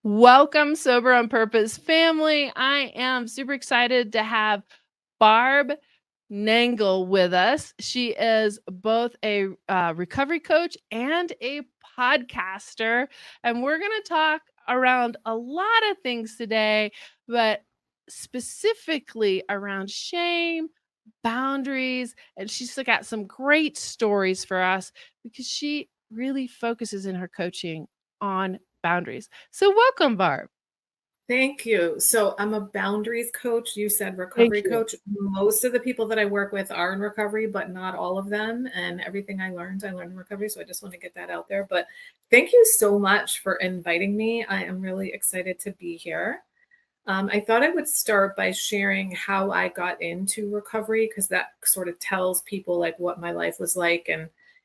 Welcome, Sober on Purpose family. I am super excited to have Barb Nangle with us. She is both a recovery coach and a podcaster. And we're going to talk around a lot of things today, but specifically around shame, boundaries. And she's got some great stories for us because she really focuses in her coaching on boundaries. So welcome, Barb. Thank you. So I'm a boundaries coach. You said Thank recovery you. coach. Most of the people that I work with are in recovery, but not all of them. And everything I learned in recovery. So I just want to get that out there. But thank you so much for inviting me. I am really excited to be here. I thought I would start by sharing how I got into recovery because that sort of tells people like what my life was like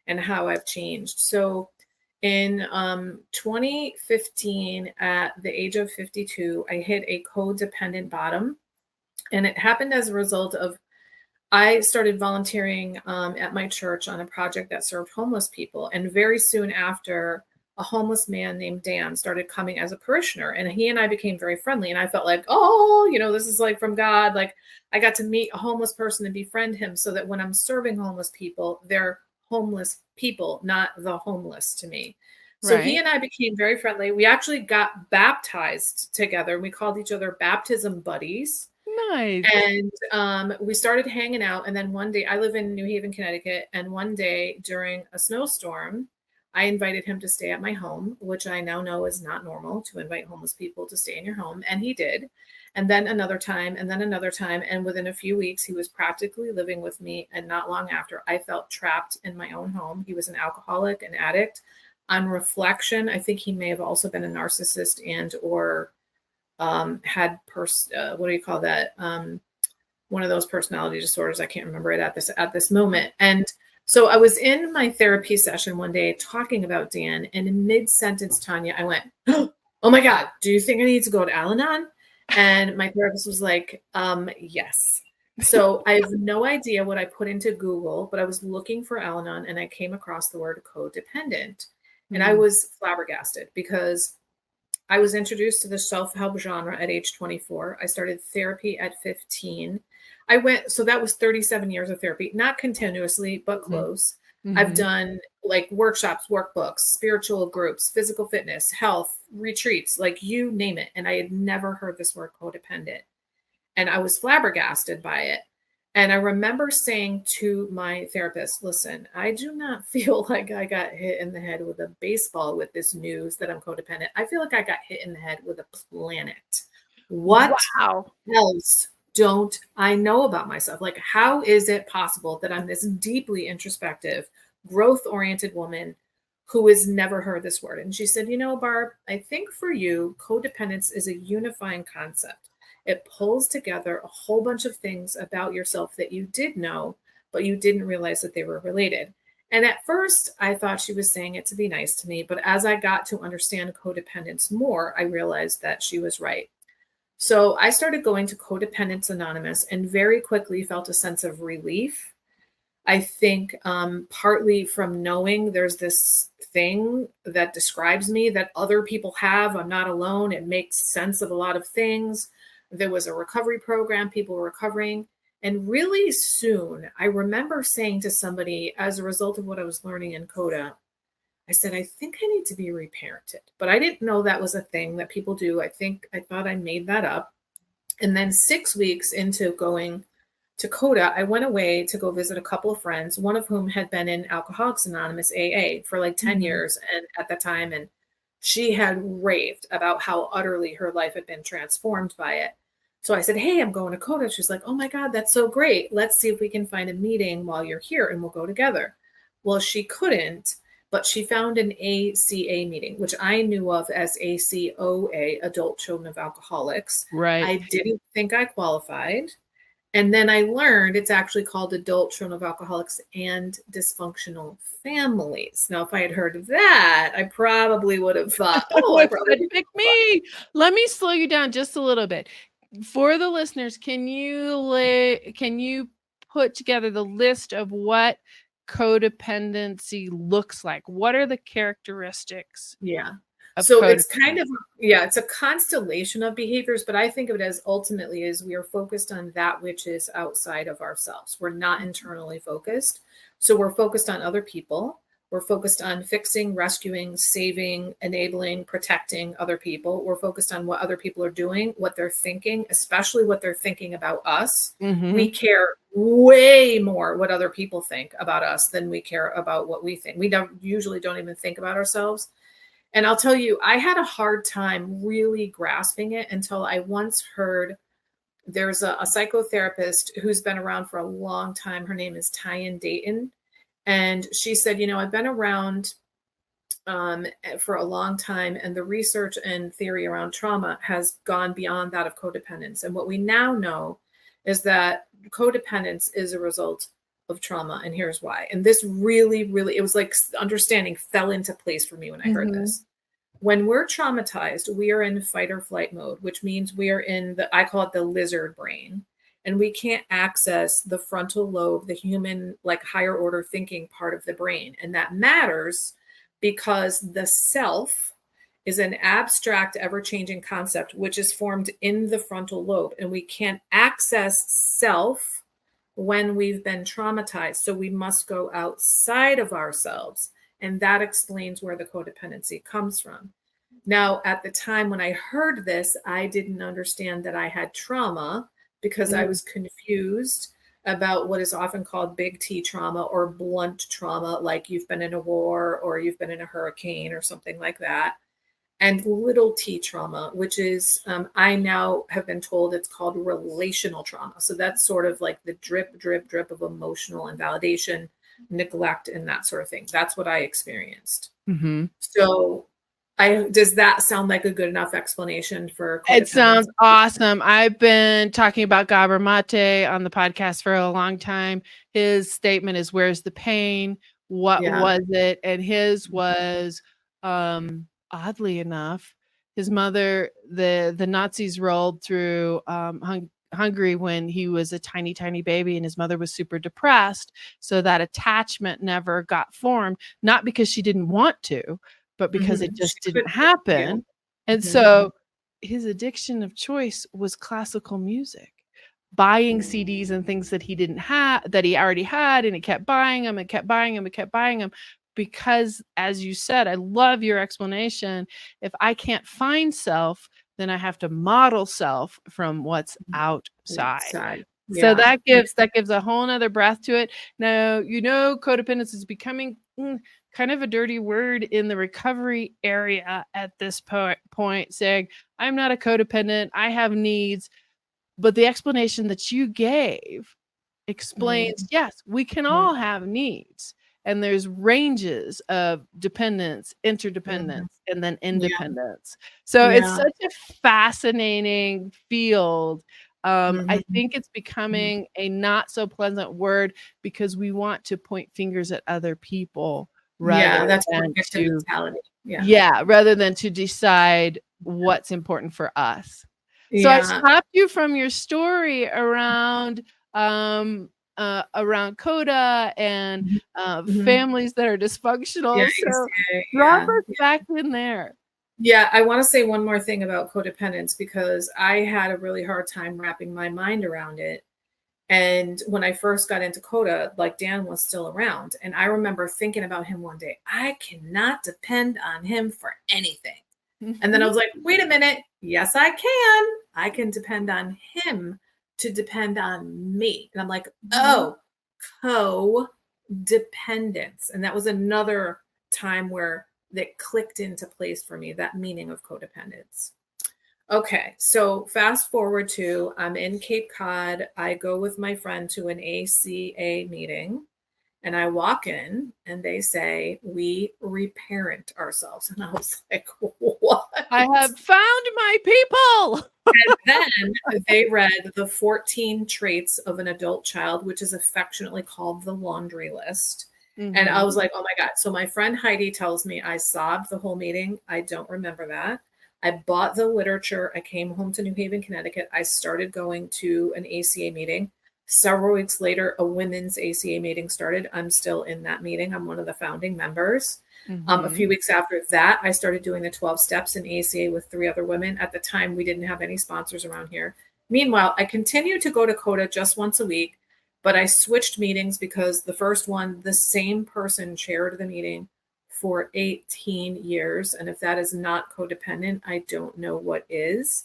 and how I've changed. So in 2015, at the age of 52, I hit a codependent bottom. And it happened as a result of I started volunteering at my church on a project that served homeless people. And very soon after, a homeless man named Dan started coming as a parishioner. And he and I became very friendly. And I felt like, oh, this is like from God. Like I got to meet a homeless person and befriend him so that when I'm serving homeless people, they're homeless people, not the homeless to me. So he Right. and I became very friendly. We actually got baptized together. We called each other baptism buddies. Nice. And we started hanging out. And then one day, I live in New Haven, Connecticut. And one day during a snowstorm, I invited him to stay at my home, which I now know is not normal to invite homeless people to stay in your home. And he did. And then another time, and then another time. And within a few weeks, he was practically living with me. And not long after, I felt trapped in my own home. He was an alcoholic, an addict. On reflection, I think he may have also been a narcissist and or had what do you call that? One of those personality disorders. I can't remember it at this moment. And so I was in my therapy session one day talking about Dan, and in mid-sentence, Tanya, I went, "Oh my God, do you think I need to go to Al-Anon?" And my therapist was like, yes. So I have no idea what I put into Google, but I was looking for Al-Anon and I came across the word codependent. And I was flabbergasted because I was introduced to the self-help genre at age 24. I started therapy at 15. So that was 37 years of therapy, not continuously, but close. I've done like workshops, workbooks, spiritual groups, physical fitness, health, retreats, like you name it. And I had never heard this word codependent. And I was flabbergasted by it. And I remember saying to my therapist, listen, I do not feel like I got hit in the head with a baseball with this news that I'm codependent. I feel like I got hit in the head with a planet. What Wow. else don't I know about myself? Like, how is it possible that I'm this deeply introspective, growth oriented woman who has never heard this word? And she said, Barb, I think for you, codependence is a unifying concept. It pulls together a whole bunch of things about yourself that you did know, but you didn't realize that they were related. And at first, I thought she was saying it to be nice to me. But as I got to understand codependence more, I realized that she was right. So I started going to Codependence Anonymous and very quickly felt a sense of relief. I think partly from knowing there's this thing that describes me that other people have. I'm not alone. It makes sense of a lot of things. There was a recovery program, people were recovering. And really soon, I remember saying to somebody, as a result of what I was learning in CODA, I said, I think I need to be reparented. But I didn't know that was a thing that people do. I thought I made that up. And then 6 weeks into going to CODA, I went away to go visit a couple of friends, one of whom had been in Alcoholics Anonymous AA for like 10 years and at the time. And she had raved about how utterly her life had been transformed by it. So I said, hey, I'm going to CODA. She's like, oh my God, that's so great. Let's see if we can find a meeting while you're here and we'll go together. Well, she couldn't, but she found an ACA meeting, which I knew of as ACOA, Adult Children of Alcoholics. Right. I didn't think I qualified. And then I learned it's actually called Adult Children of Alcoholics and Dysfunctional Families. Now, if I had heard of that, I probably would have thought, oh, I probably pick me. Let me slow you down just a little bit. For the listeners, can you put together the list of what codependency looks like? What are the characteristics? Yeah. So it's kind of, it's a constellation of behaviors, but I think of it as ultimately is we are focused on that which is outside of ourselves. We're not internally focused. So we're focused on other people. We're focused on fixing, rescuing, saving, enabling, protecting other people. We're focused on what other people are doing, what they're thinking, especially what they're thinking about us. We care way more what other people think about us than we care about what we think. We usually don't even think about ourselves. And I'll tell you, I had a hard time really grasping it until I once heard there's a psychotherapist who's been around for a long time. Her name is Tyann Dayton. And she said, I've been around for a long time, and the research and theory around trauma has gone beyond that of codependence. And what we now know is that codependence is a result of trauma. And here's why. And this really, really, it was like understanding fell into place for me when I heard this. When we're traumatized, we are in fight or flight mode, which means we are in I call it the lizard brain. And we can't access the frontal lobe, the human, like higher order thinking part of the brain. And that matters because the self is an abstract, ever-changing concept, which is formed in the frontal lobe. And we can't access self when we've been traumatized. So we must go outside of ourselves. And that explains where the codependency comes from. Now, at the time when I heard this, I didn't understand that I had trauma because I was confused about what is often called big T trauma or blunt trauma, like you've been in a war or you've been in a hurricane or something like that. And little T trauma, which is, I now have been told it's called relational trauma. So that's sort of like the drip, drip, drip of emotional invalidation, neglect, and that sort of thing. That's what I experienced. So does that sound like a good enough explanation for codependence? It sounds awesome. I've been talking about Gabor Mate on the podcast for a long time. His statement is, where's the pain? What was it? And his was, oddly enough, his mother, the Nazis rolled through Hungary when he was a tiny, tiny baby, and his mother was super depressed. So that attachment never got formed, not because she didn't want to, but because it just didn't happen. And so his addiction of choice was classical music, buying CDs and things that he didn't have, that he already had. And he kept buying them and kept buying them and kept buying them. Because, as you said, I love your explanation. If I can't find self, then I have to model self from what's outside. So that gives a whole nother breath to it. Now, codependence is becoming kind of a dirty word in the recovery area at this point, saying, I'm not a codependent, I have needs. But the explanation that you gave explains, yes, we can all have needs. And there's ranges of dependence, interdependence, and then independence. So it's such a fascinating field. I think it's becoming a not so pleasant word because we want to point fingers at other people rather than to decide what's important for us. So I stopped you from your story around CODA and families that are dysfunctional. So drop us back in there. Yeah, I want to say one more thing about codependence because I had a really hard time wrapping my mind around it. And when I first got into CODA, like Dan was still around. And I remember thinking about him one day, I cannot depend on him for anything. And then I was like, wait a minute. Yes, I can. I can depend on him to depend on me. And I'm like, oh, codependence. And that was another time where that clicked into place for me, that meaning of codependence. Okay, so fast forward to I'm in Cape Cod. I go with my friend to an ACA meeting, and I walk in and they say, we reparent ourselves. And I was like, what? I have found my people. And then they read the 14 traits of an adult child, which is affectionately called the laundry list. And I was like, oh my God. So my friend Heidi tells me I sobbed the whole meeting. I don't remember that. I bought the literature. I came home to New Haven, Connecticut. I started going to an ACA meeting. Several weeks later, a women's ACA meeting started. I'm still in that meeting. I'm one of the founding members. A few weeks after that, I started doing the 12 steps in ACA with 3 other women. At the time, we didn't have any sponsors around here. Meanwhile, I continued to go to Coda just once a week, but I switched meetings because the first one, the same person chaired the meeting for 18 years. And if that is not codependent, I don't know what is.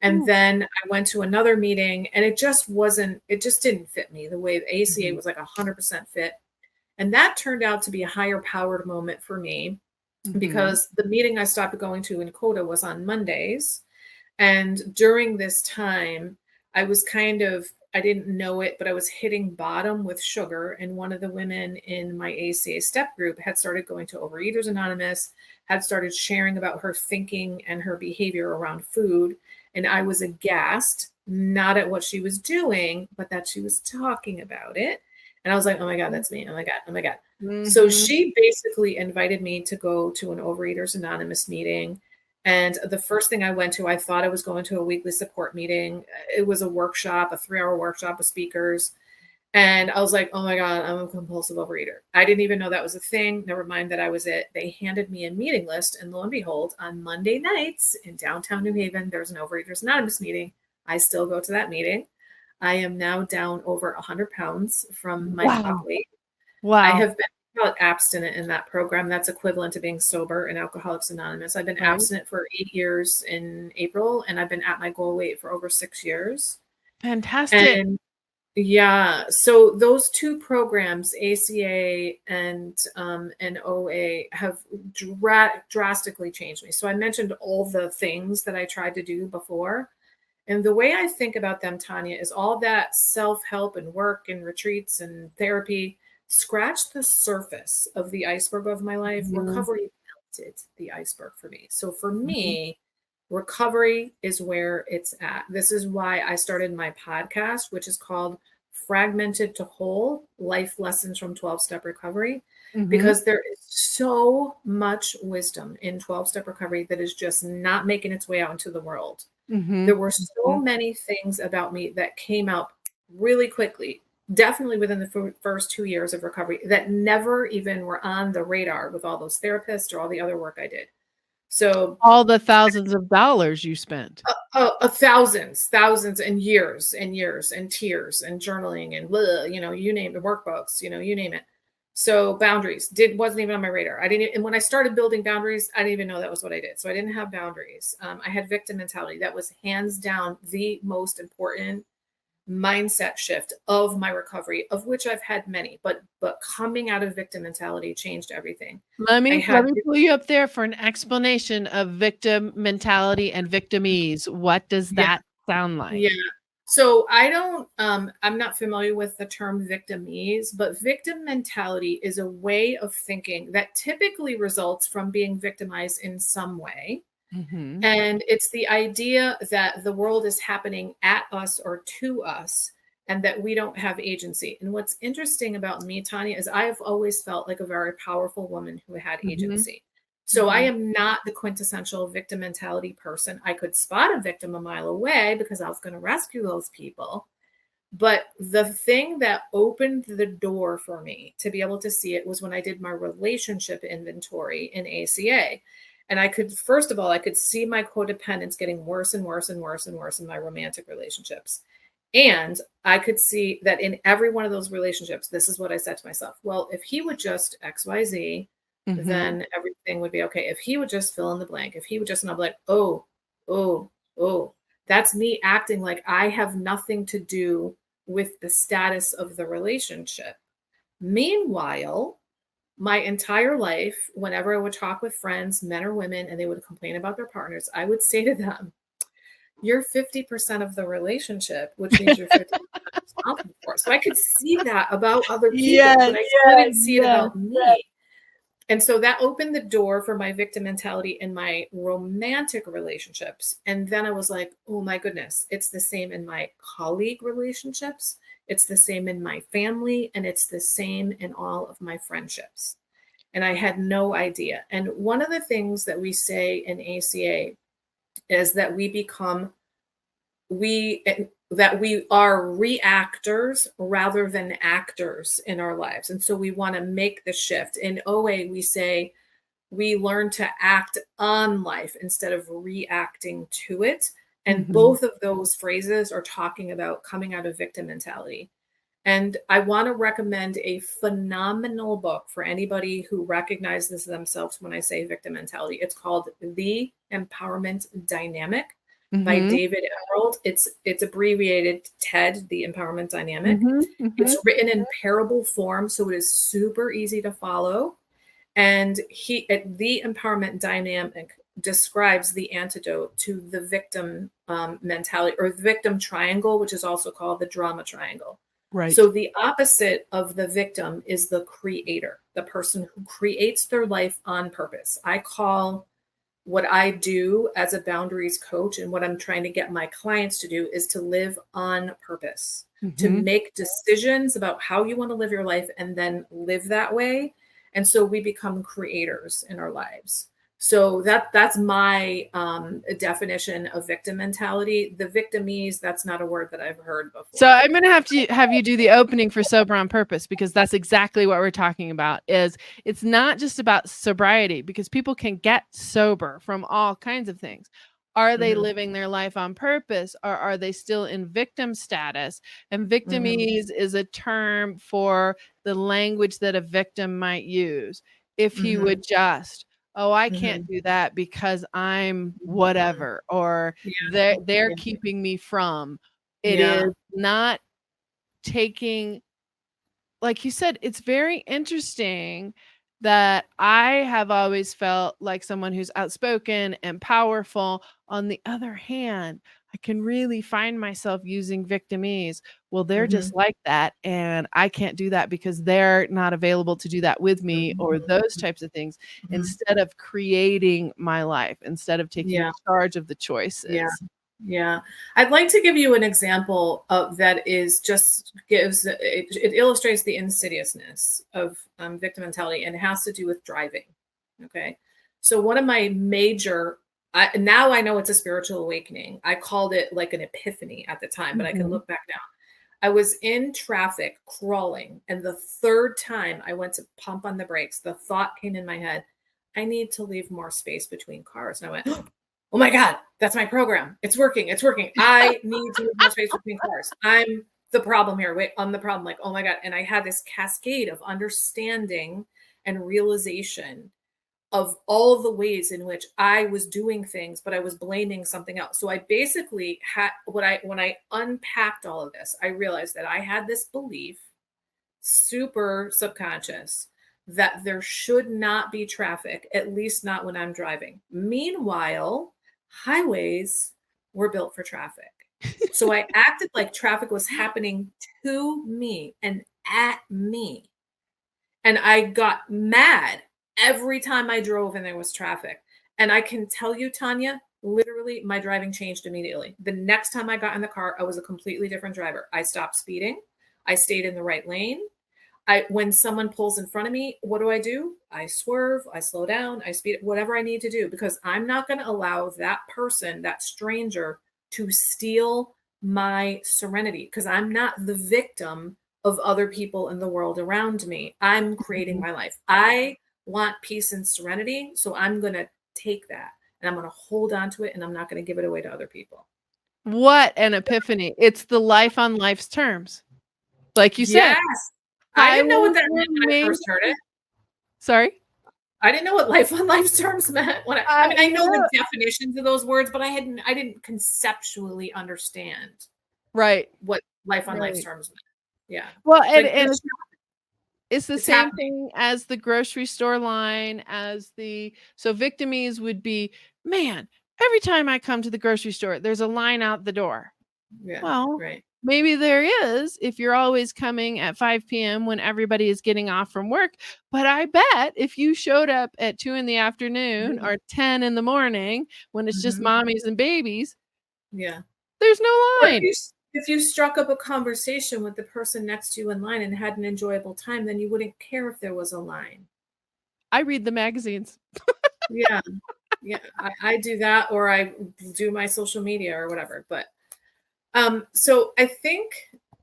And then I went to another meeting and it just didn't fit me. The way the ACA was like 100% fit. And that turned out to be a higher powered moment for me because the meeting I stopped going to in Coda was on Mondays. And during this time, I was I didn't know it, but I was hitting bottom with sugar. And one of the women in my ACA step group had started going to Overeaters Anonymous, had started sharing about her thinking and her behavior around food. And I was aghast, not at what she was doing, but that she was talking about it. And I was like, oh my God, that's me. Oh my God. Oh my God. So she basically invited me to go to an Overeaters Anonymous meeting. And the first thing I went to, I thought I was going to a weekly support meeting. It was a workshop, a 3-hour workshop with speakers. And I was like, oh my God, I'm a compulsive overeater. I didn't even know that was a thing. Never mind that I was it. They handed me a meeting list. And lo and behold, on Monday nights in downtown New Haven, there's an Overeaters Anonymous meeting. I still go to that meeting. I am now down over 100 pounds from my top weight. I have been abstinent in that program. That's equivalent to being sober in Alcoholics Anonymous. I've been abstinent for 8 years in April, and I've been at my goal weight for over 6 years. Fantastic. And yeah, so those 2 programs, ACA and OA, have drastically changed me. So I mentioned all the things that I tried to do before. And the way I think about them, Tanya, is all that self-help and work and retreats and therapy scratched the surface of the iceberg of my life. Recovery melted the iceberg for me. So for me, recovery is where it's at. This is why I started my podcast, which is called Fragmented to Whole: Life Lessons from 12-Step Recovery, because there is so much wisdom in 12-step recovery that is just not making its way out into the world. There were so many things about me that came out really quickly, definitely within the first 2 years of recovery, that never even were on the radar with all those therapists or all the other work I did. So all the thousands of dollars you spent. Thousands and years and tears and journaling and blah, you name the workbooks, you name it. So boundaries wasn't even on my radar. And when I started building boundaries, I didn't even know that was what I did. So I didn't have boundaries. I had victim mentality. That was hands down the most important mindset shift of my recovery, of which I've had many, but coming out of victim mentality changed everything. Let me pull you up there for an explanation of victim mentality and victimese. What does that sound like? Yeah. So I'm not familiar with the term victimese, but victim mentality is a way of thinking that typically results from being victimized in some way. And it's the idea that the world is happening at us or to us and that we don't have agency. And what's interesting about me, Tanya, is I have always felt like a very powerful woman who had agency. So I am not the quintessential victim mentality person. I could spot a victim a mile away because I was going to rescue those people. But the thing that opened the door for me to be able to see it was when I did my relationship inventory in ACA. And first of all, I could see my codependence getting worse and worse and worse and worse in my romantic relationships. And I could see that in every one of those relationships, this is what I said to myself. Well, if he would just XYZ, then everything would be okay. If he would just fill in the blank, if he would just, and I'll be like, oh, that's me acting like I have nothing to do with the status of the relationship. Meanwhile, my entire life, whenever I would talk with friends, men or women, and they would complain about their partners, I would say to them, you're 50% of the relationship, which means you're 50% responsible for it. So I could see that about other people, but I couldn't see it about me. And so that opened the door for my victim mentality in my romantic relationships. And then I was like, oh my goodness, it's the same in my colleague relationships. It's the same in my family, and it's the same in all of my friendships. And I had no idea. And one of the things that we say in ACA is that that we are reactors rather than actors in our lives. And so we want to make the shift. In OA, we say we learn to act on life instead of reacting to it. And Mhm. both of those phrases are talking about coming out of victim mentality. And I want to recommend a phenomenal book for anybody who recognizes themselves when I say victim mentality. It's called The Empowerment Dynamic by Mhm. David Emerald. It's abbreviated TED, The Empowerment Dynamic. Mhm. It's Mhm. written in parable form, so it is super easy to follow. And the empowerment dynamic describes the antidote to the victim mentality, or the victim triangle, which is also called the drama triangle. Right. So the opposite of the victim is the creator, the person who creates their life on purpose. I call what I do as a boundaries coach and what I'm trying to get my clients to do is to live on purpose, to Mhm. make decisions about how you want to live your life and then live that way. And so we become creators in our lives. So that's my definition of victim mentality. The victimese, that's not a word that I've heard So before. I'm gonna have to have you do the opening for Sober on Purpose, because that's exactly what we're talking about. Is it's not just about sobriety, because people can get sober from all kinds of things. Are they Hmm. living their life on purpose, or are they still in victim status? And Hmm. victimese is a term for the language that a victim might use. If he Hmm. would just, oh, I can't Hmm. do that because I'm Hmm. whatever, or Yeah. they're Yeah. keeping me from. It Yeah. is not taking, like you said, it's very interesting that I have always felt like someone who's outspoken and powerful. On the other hand, I can really find myself using victimese. Well, they're Hmm. just like that, and I can't do that because they're not available to do that with me, or those Hmm. types of things, Hmm. instead of creating my life, instead of taking Yeah. charge of the Yeah. choices. Yeah. I'd like to give you an example of that is just gives it illustrates the insidiousness of victim mentality, and it has to do with driving. Okay. So one of my major now I know it's a spiritual awakening. I called it like an epiphany at the time, but I can Mhm. look back now. I was in traffic crawling, and the third time I went to pump on the brakes, the thought came in my head, I need to leave more space between cars. And I went, oh my God, that's my program. It's working. It's working. I need to leave more space between cars. I'm the problem here. Wait, I'm the problem. Like, oh my God. And I had this cascade of understanding and realization of all the ways in which I was doing things, but I was blaming something else. So I basically had when I unpacked all of this, I realized that I had this belief, super subconscious, that there should not be traffic, at least not when I'm driving. Meanwhile, highways were built for traffic. So I acted like traffic was happening to me and at me. And I got mad every time I drove and there was traffic. And I can tell you, Tanya, literally my driving changed immediately. The next time I got in the car, I was a completely different driver. I stopped speeding. I stayed in the right lane. When someone pulls in front of me, what do? I swerve, I slow down, I speed, whatever I need to do, because I'm not going to allow that person, that stranger, to steal my serenity, because I'm not the victim of other people in the world around me. I'm creating Mhm. my life. I want peace and serenity, so I'm going to take that and I'm going to hold on to it, and I'm not going to give it away to other people. What an epiphany. It's the life on life's terms. Like you said, Yes. I didn't know what highways that were meant when I made. first heard it. Sorry? I didn't know what life on life's terms meant. I mean, I know the No. definitions of those words, but I didn't conceptually understand Right, what life on life's right. terms meant. Yeah. Well, It's like and it's the it's same happening. thing as the grocery store line, as the so victimese would be, "Man, every time I come to the grocery store, there's a line out the door." Yeah, Well, right. maybe there is if you're always coming at 5 p.m. when everybody is getting off from work, but I bet if you showed up at 2 in the afternoon Mhm. or 10 in the morning when it's just Mhm. mommies and babies, Yeah. there's no Or line. if you struck up a conversation with the person next to you in line and had an enjoyable time, then you wouldn't care if there was a line. I read the magazines. Yeah. Yeah. I do that, or I do my social media or whatever. But So I think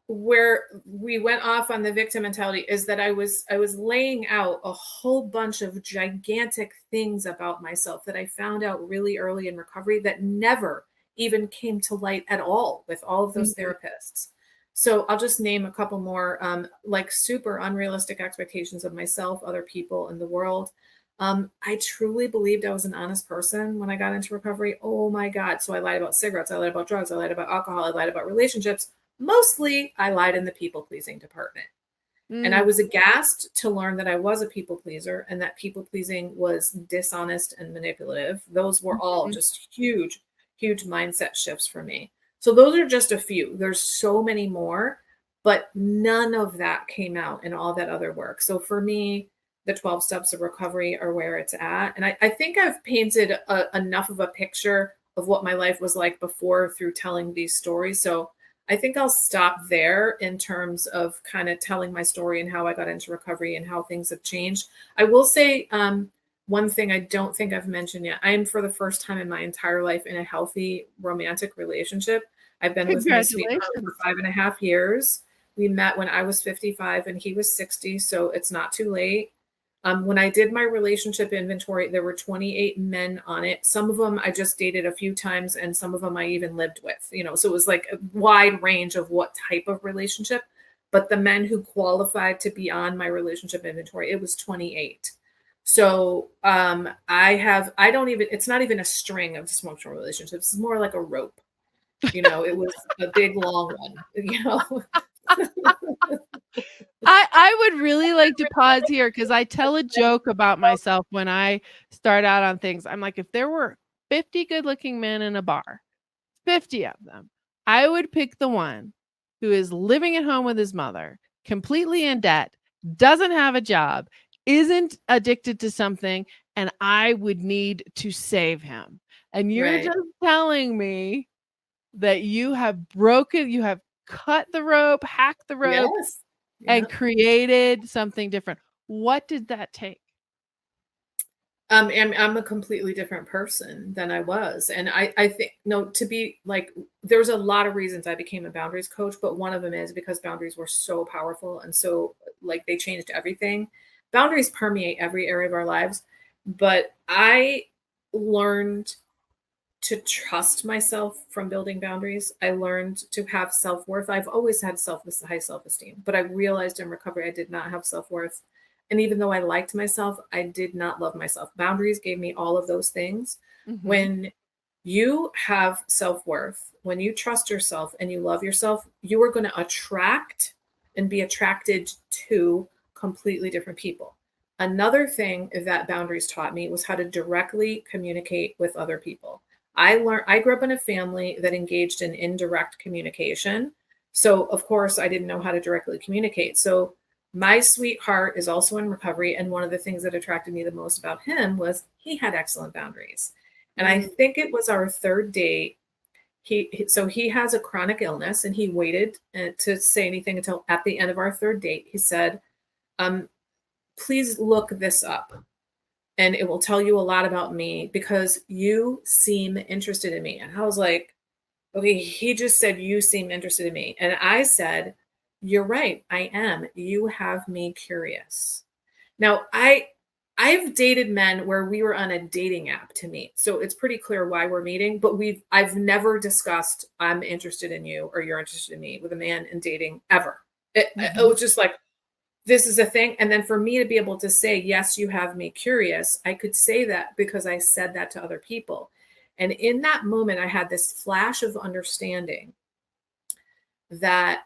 where we went off on the victim mentality is that I was laying out a whole bunch of gigantic things about myself that I found out really early in recovery that never even came to light at all with all of those Mhm. therapists. So I'll just name a couple more, like super unrealistic expectations of myself, other people, in the world. I truly believed I was an honest person when I got into recovery. Oh my God. So I lied about cigarettes, I lied about drugs, I lied about alcohol, I lied about relationships. Mostly, I lied in the people pleasing department. And I Mm. was aghast to learn that I was a people pleaser and that people pleasing was dishonest and manipulative. Those were all Mhm. just huge, huge mindset shifts for me. So, those are just a few. There's so many more, but none of that came out in all that other work. So, for me, the 12 steps of recovery are where it's at. And I think I've painted enough of a picture of what my life was like before through telling these stories. So, I think I'll stop there in terms of kind of telling my story and how I got into recovery and how things have changed. I will say one thing I don't think I've mentioned yet. I am for the first time in my entire life in a healthy romantic relationship. I've been with my sweetheart for Congratulations. 5.5 years. We met when I was 55 and he was 60, so it's not too late. When I did my relationship inventory, there were 28 men on it. Some of them I just dated a few times, and some of them I even lived with, so it was like a wide range of what type of relationship. But the men who qualified to be on my relationship inventory, it was 28. So I don't even, it's not even a string of dysfunctional relationships. It's more like a rope. It was a big long one. I would really like to pause here because I tell a joke about myself when I start out on things. I'm like, if there were 50 good-looking men in a bar, 50 of them, I would pick the one who is living at home with his mother, completely in debt, doesn't have a job, isn't addicted to something, and I would need to save him. And you're Right. just telling me that you have cut the rope, hacked the rope, Yes. and Yeah. created something different. What did that take? I'm a completely different person than I was. And I think, no, to be like, there's a lot of reasons I became a boundaries coach, but one of them is because boundaries were so powerful and so like they changed everything. Boundaries permeate every area of our lives, but I learned to trust myself from building boundaries. I learned to have self worth. I've always had high self esteem, but I realized in recovery I did not have self worth. And even though I liked myself, I did not love myself. Boundaries gave me all of those things. Mhm. When you have self worth, when you trust yourself and you love yourself, you are going to attract and be attracted to completely different people. Another thing that boundaries taught me was how to directly communicate with other people. I grew up in a family that engaged in indirect communication. So of course I didn't know how to directly communicate. So my sweetheart is also in recovery, and one of the things that attracted me the most about him was he had excellent boundaries. And I Mm. think it was our third date. So he has a chronic illness, and he waited to say anything until at the end of our third date. He said, um, "Please look this up, and it will tell you a lot about me because you seem interested in me." And I was like, okay, he just said, "You seem interested in me." And I said, "You're right. I am. You have me curious." Now, I've dated men where we were on a dating app to meet. So it's pretty clear why we're meeting, but I've never discussed I'm interested in you or you're interested in me with a man in dating ever. It Mhm. was just like, this is a thing. And then for me to be able to say, yes, you have me curious, I could say that because I said that to other people. And in that moment, I had this flash of understanding that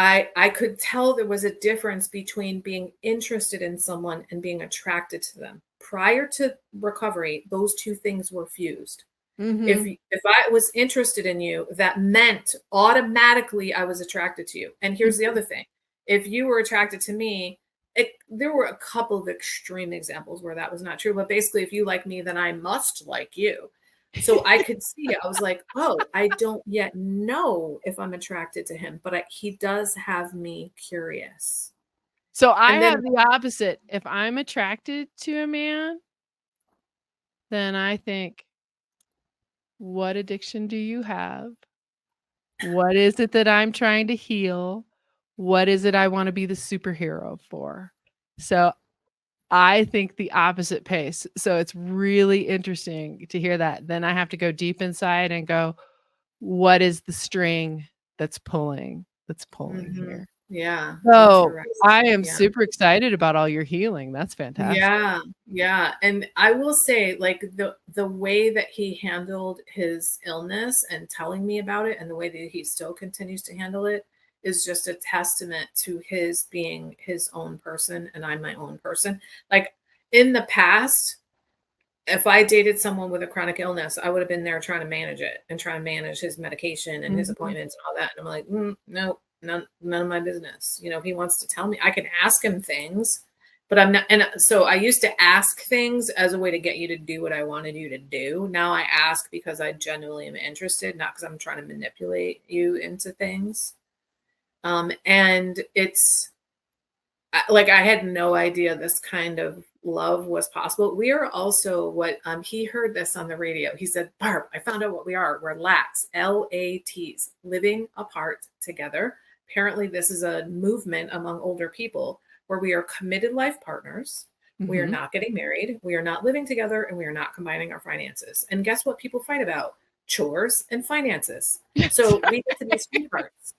I could tell there was a difference between being interested in someone and being attracted to them. Prior to recovery, those two things were fused. Mhm. If I was interested in you, that meant automatically I was attracted to you. And here's the Mhm. other thing. If you were attracted to me, there were a couple of extreme examples where that was not true, but basically if you like me, then I must like you. So I could see, I was like, oh, I don't yet know if I'm attracted to him, but he does have me curious. So I And then have the opposite. If I'm attracted to a man, then I think, "What addiction do you have?" What is it that I'm trying to heal? What is it I wanna be the superhero for? So, I think the opposite pace. So, it's really interesting to hear that. Then I have to go deep inside and go, "What is the string that's pulling Mhm. here?" Yeah, So, I interesting. am Yeah. super excited about all your healing. That's fantastic. Yeah, yeah, and I will say, like, the way that he handled his illness and telling me about it, and the way that he still continues to handle it is just a testament to his being his own person, and I'm my own person. Like, in the past, if I dated someone with a chronic illness, I would have been there trying to manage it and trying to manage his medication and his Mhm. appointments and all that. And I'm like, no, none of my business. You know, if he wants to tell me, I can ask him things, but I'm not. And so I used to ask things as a way to get you to do what I wanted you to do. Now I ask because I genuinely am interested, not because I'm trying to manipulate you into things. And it's like I had no idea this kind of love was possible. We are also what he heard this on the radio. He said, "Barb, I found out what we are. We're LATs, LATs, living apart together." Apparently, this is a movement among older people where we are committed life partners. We are Mhm. not getting married. We are not living together, and we are not combining our finances. And guess what? People fight about chores and finances. Yes. So we get to be sweethearts.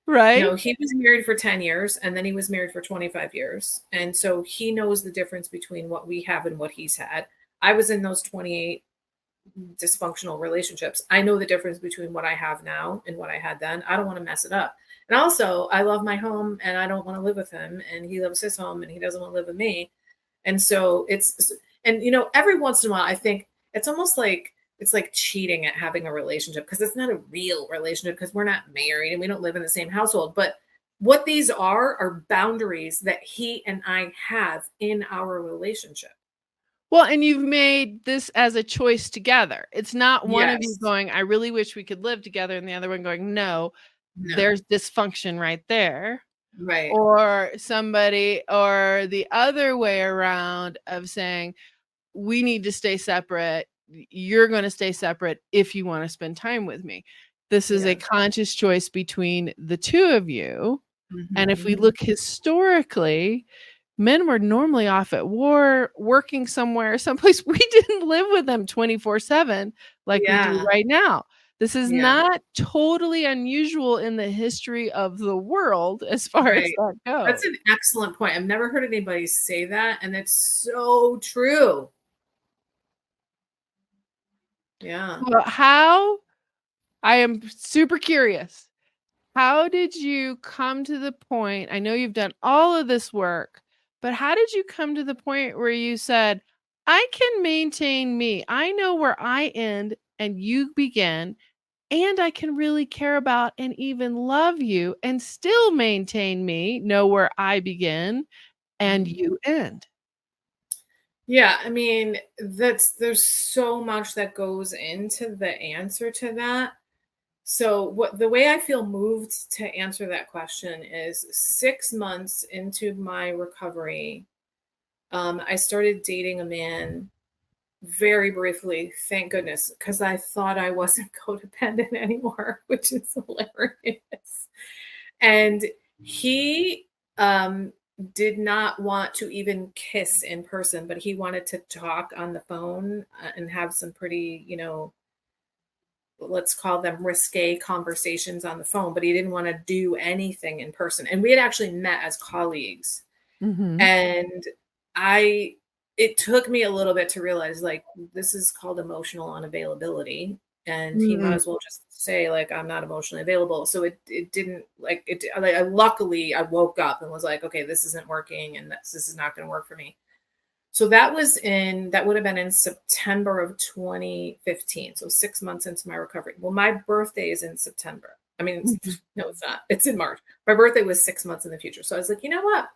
Right? No, he was married for 10 years and then he was married for 25 years. And so he knows the difference between what we have and what he's had. I was in those 28 dysfunctional relationships. I know the difference between what I have now and what I had then. I don't want to mess it up. And also, I love my home and I don't want to live with him. And he loves his home and he doesn't want to live with me. And so and every once in a while, I think it's like cheating at having a relationship because it's not a real relationship because we're not married and we don't live in the same household. But what these are boundaries that he and I have in our relationship. Well, and you've made this as a choice together. It's not one of you Yes. going, "I really wish we could live together," and the other one going, "No, No. there's dysfunction right there." Right. Or somebody or the other way around of saying, "We need to stay separate. You're gonna stay separate if you wanna spend time with me." This is a Yes. conscious choice between the 2 of you, and if we Mhm. look historically, men were normally off at war, working somewhere, someplace we didn't live with them 24/7 like we do Yeah. right now. This is Yeah. not totally unusual in the history of the world as far as Right. that That's goes. an excellent point. I've never heard anybody say that, and it's so true. Yeah. Well, how I am super curious. How did you come to the point I know you've done all of this work, but how did you come to the point where you said, "I can maintain me. I know where I end and you begin, and I can really care about and even love you and still maintain me, know where I begin and Mhm. you end." Yeah, I mean, there's so much that goes into the answer to that. So what the way I feel moved to answer that question is 6 months into my recovery, I started dating a man very briefly, thank goodness, because I thought I wasn't codependent anymore, which is hilarious. And he did not want to even kiss in person, but he wanted to talk on the phone and have some pretty, let's call them risque conversations on the phone, but he didn't want to do anything in person. And we had actually met as colleagues. Mhm. And I it took me a little bit to realize like this is called emotional unavailability. And he might Mm. as well just say like I'm not emotionally available. So it didn't like it like I luckily I woke up and was like, okay, this isn't working and this is not gonna work for me. So that would have been in September of 2015. So 6 months into my recovery. Well, my birthday is in September. I mean, Mhm. no, it's not. It's in March. My birthday was 6 months in the future. So I was like, you know what?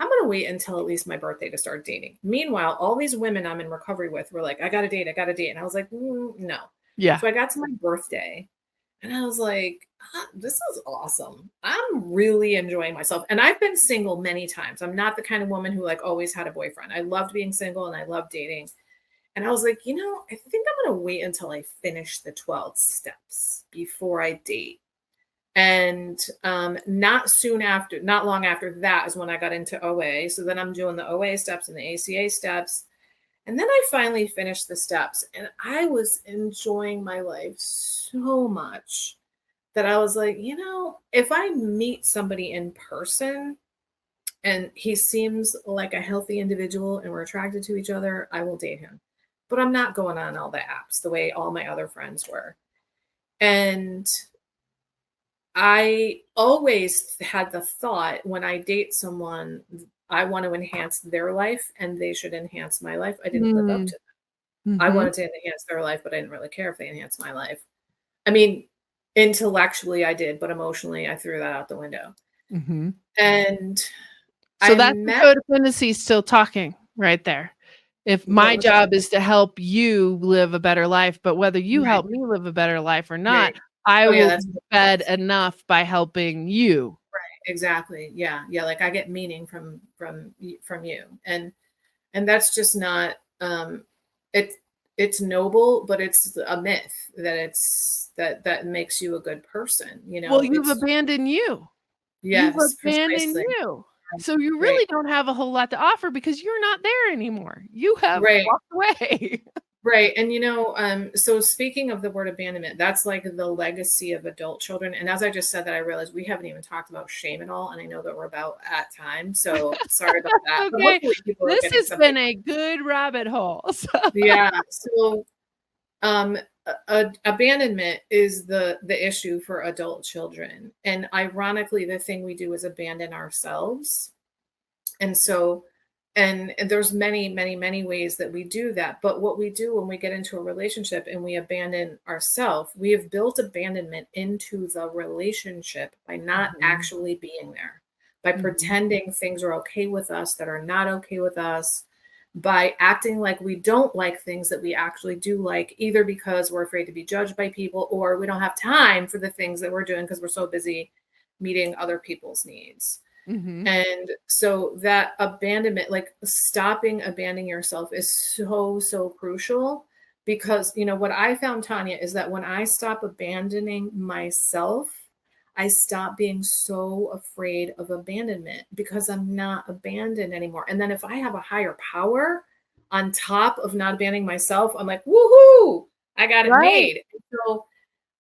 I'm going to wait until at least my birthday to start dating. Meanwhile, all these women I'm in recovery with were like, I got to date, I got to date. And I was like, no. Yeah. So I got to my birthday and I was like, this is awesome. I'm really enjoying myself. And I've been single many times. I'm not the kind of woman who like always had a boyfriend. I loved being single and I loved dating. And I was like, I think I'm going to wait until I finish the 12 steps before I date. And not long after that is when I got into OA. So then I'm doing the OA steps and the ACA steps. And then I finally finished the steps, and I was enjoying my life so much that I was like, if I meet somebody in person and he seems like a healthy individual and we're attracted to each other, I will date him. But I'm not going on all the apps the way all my other friends were. And I always had the thought when I date someone, I want to enhance their life and they should enhance my life. I didn't live up to that. I Mm-hmm. wanted to enhance their life, but I didn't really care if they enhanced my life. I mean, intellectually I did, but emotionally I threw that out the window. Mm-hmm. And So I that's the met codependency still talking right there. If what my was that? job is to help you live a better life, but whether you Right, help me live a better life or not, right. I Oh yeah, will that's be fed enough by helping you. right. Exactly. Yeah, yeah. Like I get meaning from you, and that's just not it. It's noble, but it's a myth that that makes you a good person. Well, you've It's abandoned you. You've yes, abandoned precisely. you. So you Right. really don't have a whole lot to offer because you're not there anymore. You have Right. walked away. Right. And so speaking of the word abandonment, that's like the legacy of adult children. And as I just said that, I realized we haven't even talked about shame at all. And I know that we're about at time. So sorry about that. But Okay. hopefully people are This getting has something. been a good rabbit hole. So Yeah. So um abandonment is the issue for adult children. And ironically, the thing we do is abandon ourselves. And so, and there's many ways that we do that. But what we do when we get into a relationship and we abandon ourselves, we have built abandonment into the relationship by not Mhm. actually being there, by Mhm. pretending things are okay with us that are not okay with us, by acting like we don't like things that we actually do like, either because we're afraid to be judged by people or we don't have time for the things that we're doing because we're so busy meeting other people's needs. Mhm. And so that abandonment, like stopping abandoning yourself, is so crucial because, what I found, Tanya, is that when I stop abandoning myself, I stop being so afraid of abandonment because I'm not abandoned anymore. And then if I have a higher power on top of not abandoning myself, I'm like, woohoo, I got it Right. made. So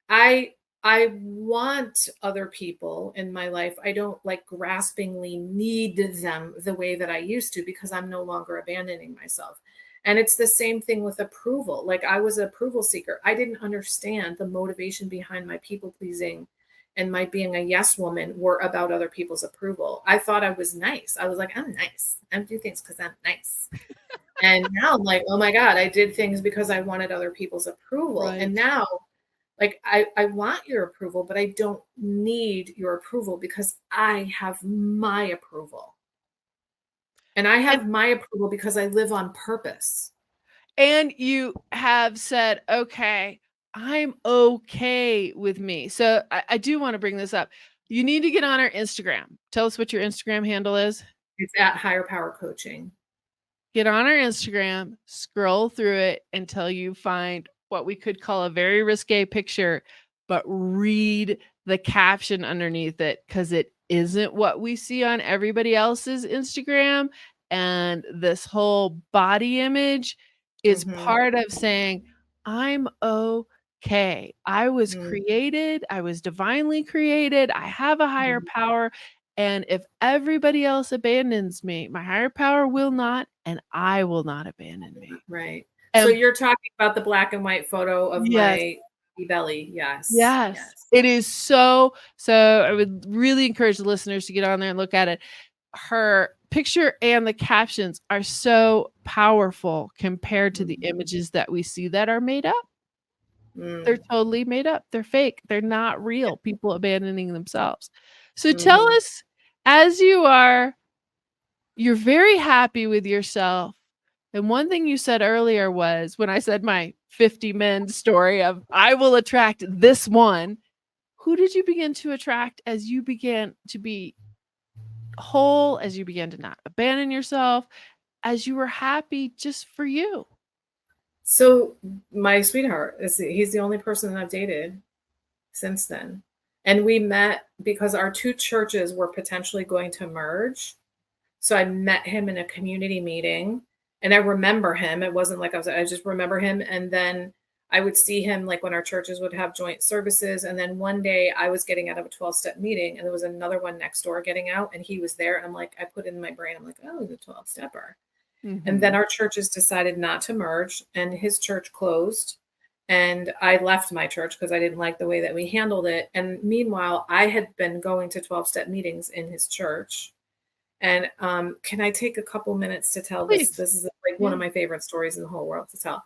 I I want other people in my life. I don't like graspingly need them the way that I used to because I'm no longer abandoning myself. And it's the same thing with approval. Like I was an approval seeker. I didn't understand the motivation behind my people pleasing and my being a yes woman were about other people's approval. I thought I was nice. I was like, I'm nice. I do things because I'm nice. And now I'm like, oh my God, I did things because I wanted other people's approval. And Right. now like I want your approval, but I don't need your approval because I have my approval. And I And have my approval because I live on purpose. and you have said, "Okay, I'm okay with me." So I do wanna bring this up. You need to get on our Instagram. Tell us what your Instagram handle is. It's at Higher Power Coaching. Get on our Instagram, scroll through it until you find what we could call a very risque picture, but read the caption underneath it because it isn't what we see on everybody else's Instagram. And this whole body image is Mhm. part of saying, I'm okay. I was Mm, created, I was divinely created, I have a higher mhm. power. And if everybody else abandons me, my higher power will not, and I will not abandon me. Right. So And you're talking about the black and white photo of yes, my belly. Yes. yes, Yes. it is so I would really encourage the listeners to get on there and look at it. Her picture and the captions are so powerful compared to the Mhm. images that we see that are made up. They're Mm. totally made up. They're fake. They're not real, people abandoning themselves. So tell Mhm. us, as you're very happy with yourself. And one thing you said earlier was when I said my 50 men story of I will attract this one, who did you begin to attract as you began to be whole, as you began to not abandon yourself, as you were happy just for you? So my sweetheart he's the only person that I've dated since then. And we met because our two churches were potentially going to merge. So I met him in a community meeting, and I remember him. It wasn't like I just remember him. And then I would see him like when our churches would have joint services. And then one day I was getting out of a 12-step meeting, and there was another one next door getting out, and he was there. And I'm like, I put it in my brain, I'm like, oh, he's a 12-stepper. And then our churches decided not to merge, and his church closed. And I left my church because I didn't like the way that we handled it. And meanwhile, I had been going to 12-step meetings in his church. And can I take a couple minutes to tell this? Please. This is like one of my favorite stories in the whole world to tell.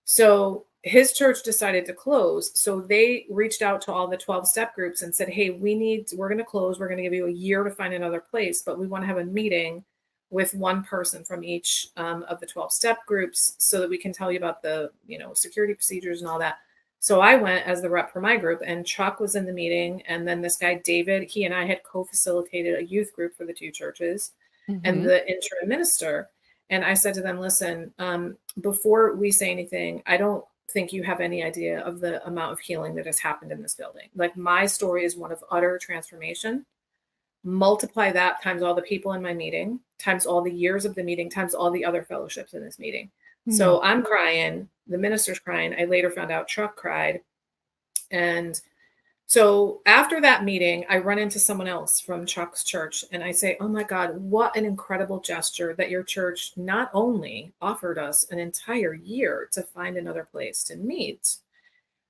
So his church decided to close. So they reached out to all the 12-step groups and said, hey, we're going to close. We're going to give you a year to find another place, but we want to have a meeting with one person from each of the 12-step groups so that we can tell you about the, security procedures and all that. So I went as the rep for my group, and Chuck was in the meeting. And then this guy, David, he and I had co-facilitated a youth group for the two churches and the interim minister. And I said to them, listen, before we say anything, I don't think you have any idea of the amount of healing that has happened in this building. Like, my story is one of utter transformation. Multiply that times all the people in my meeting, times all the years of the meeting, times all the other fellowships in this meeting. So I'm crying. The minister's crying. I later found out Chuck cried. And so after that meeting, I run into someone else from Chuck's church, and I say, oh my God, what an incredible gesture that your church not only offered us an entire year to find another place to meet,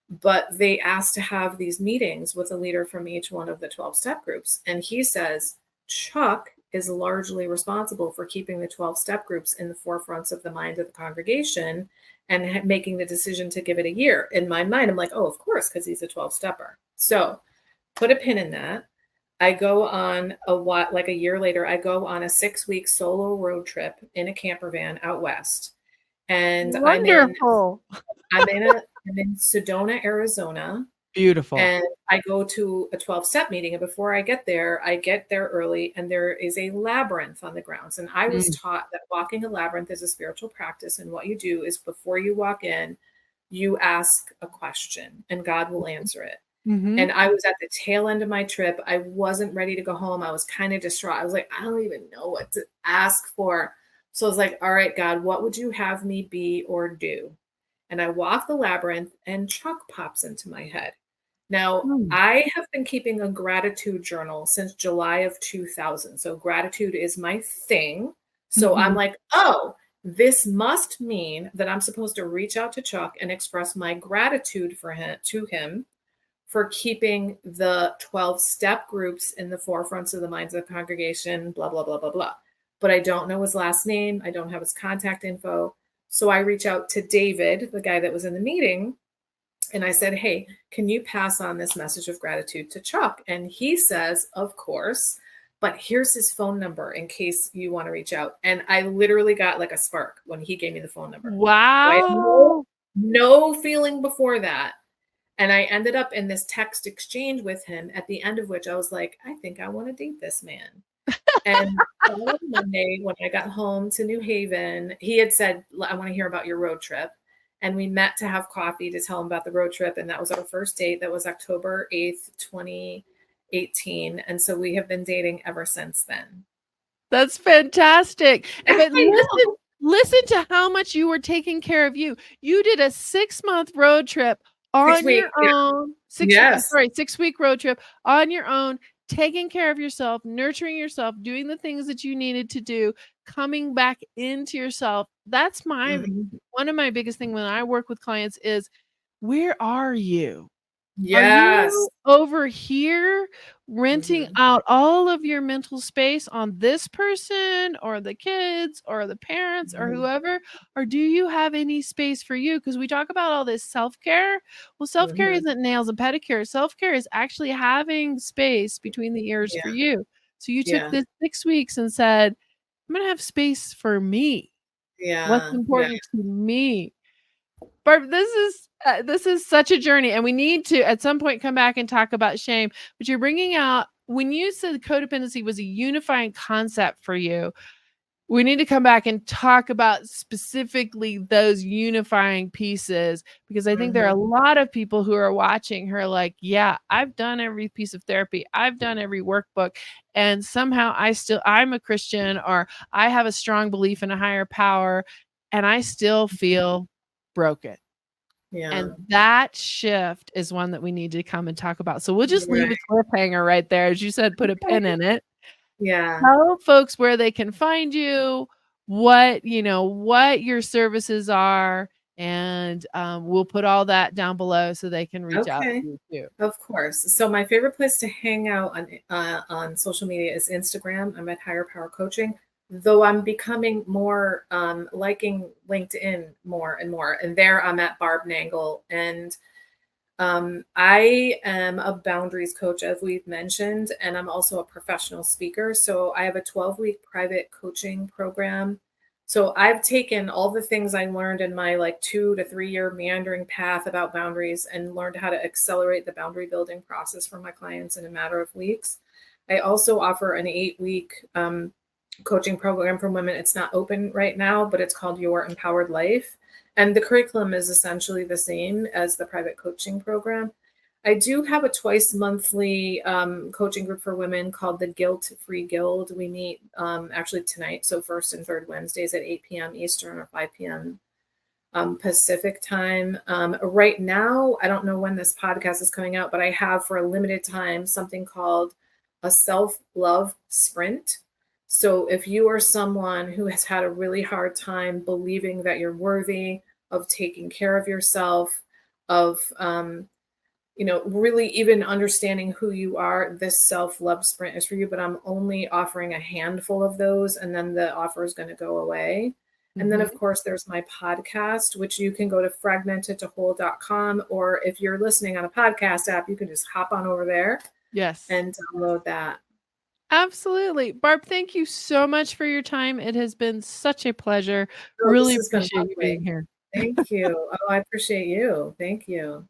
but they asked to have these meetings with a leader from each one of the 12-step groups. And he says, Chuck is largely responsible for keeping the 12-step groups in the forefronts of the mind of the congregation and making the decision to give it a year. In my mind, I'm like, oh, of course, because he's a 12-stepper. So put a pin in that. I go on a year later, I go on a 6-week solo road trip in a camper van out west. And wonderful. I'm in Sedona, Arizona. Beautiful. And I go to a 12-step meeting. And before I get there early, and there is a labyrinth on the grounds. And I was taught that walking a labyrinth is a spiritual practice. And what you do is, before you walk in, you ask a question and God will answer it. And I was at the tail end of my trip. I wasn't ready to go home. I was kind of distraught. I was like, I don't even know what to ask for. So I was like, all right, God, what would you have me be or do? And I walk the labyrinth, and Chuck pops into my head. Now, I have been keeping a gratitude journal since July of 2000. So gratitude is my thing. So I'm like, oh, this must mean that I'm supposed to reach out to Chuck and express my gratitude to him for keeping the 12-step groups in the forefronts of the minds of the congregation, blah, blah, blah, blah, blah. But I don't know his last name. I don't have his contact info. So I reach out to David, the guy that was in the meeting, and I said, hey, can you pass on this message of gratitude to Chuck? And he says, of course, but here's his phone number in case you want to reach out. And I literally got like a spark when he gave me the phone number. Wow. No feeling before that. And I ended up in this text exchange with him, at the end of which I was like, I think I want to date this man. And on Monday, when I got home to New Haven, he had said, I want to hear about your road trip. And we met to have coffee to tell him about the road trip. And that was our first date. That was October 8th, 2018. And so we have been dating ever since then. That's fantastic. But listen to how much you were taking care of you. You did a 6-month road trip on your own. 6-week road trip on your own, taking care of yourself, nurturing yourself, doing the things that you needed to do, coming back into yourself. That's one of my biggest things when I work with clients is, where are you? Yes. Are you over here renting out all of your mental space on this person or the kids or the parents or whoever? Or do you have any space for you? Because we talk about all this self-care. Well, self-care isn't nails and pedicure. Self-care is actually having space between the ears for you. So you took this 6 weeks and said, I'm going to have space for me. What's important to me? Barb, this is such a journey, and we need to at some point come back and talk about shame. But you're bringing out, when you said codependency was a unifying concept for you, We need to come back and talk about specifically those unifying pieces, because I think there are a Mhm. lot of people who are watching who are like, "Yeah, I've done every piece of therapy. I've done every workbook, and somehow I'm a Christian, or I have a strong belief in a higher power, and I still feel broken." Yeah. And that shift is one that we need to come and talk about. So we'll just Right. leave a cliffhanger right there. As you said, put a Okay. pin in it. Yeah. Tell folks where they can find you, what your services are, and, we'll put all that down below so they can reach out Okay. to you too. Of course. So my favorite place to hang out on social media is Instagram. I'm at Higher Power Coaching, though I'm becoming more liking LinkedIn more and more. And there I'm at Barb Nangle. And I am a boundaries coach, as we've mentioned, and I'm also a professional speaker. So I have a 12-week private coaching program. So I've taken all the things I learned in my like 2 to 3 year meandering path about boundaries and learned how to accelerate the boundary building process for my clients in a matter of weeks. I also offer an 8-week coaching program for women. It's not open right now, but it's called Your Empowered Life. And the curriculum is essentially the same as the private coaching program. I do have a twice monthly coaching group for women called the Guilt Free Guild. We meet actually tonight, so first and third Wednesdays at 8 p.m. Eastern or 5 p.m. Pacific time. Right now, I don't know when this podcast is coming out, but I have for a limited time something called a self love sprint. So if you are someone who has had a really hard time believing that you're worthy of taking care of yourself, of really even understanding who you are, this self-love sprint is for you, but I'm only offering a handful of those, and then the offer is going to go away. And then, of Mhm. course, there's my podcast, which you can go to fragmentedtowhole.com, or if you're listening on a podcast app, you can just hop on over there Yes. and download that. Absolutely. Barb, thank you so much for your time. It has been such a pleasure. Oh, this Really has been appreciate you lovely. being here. Thank you. Oh, I appreciate you. Thank you.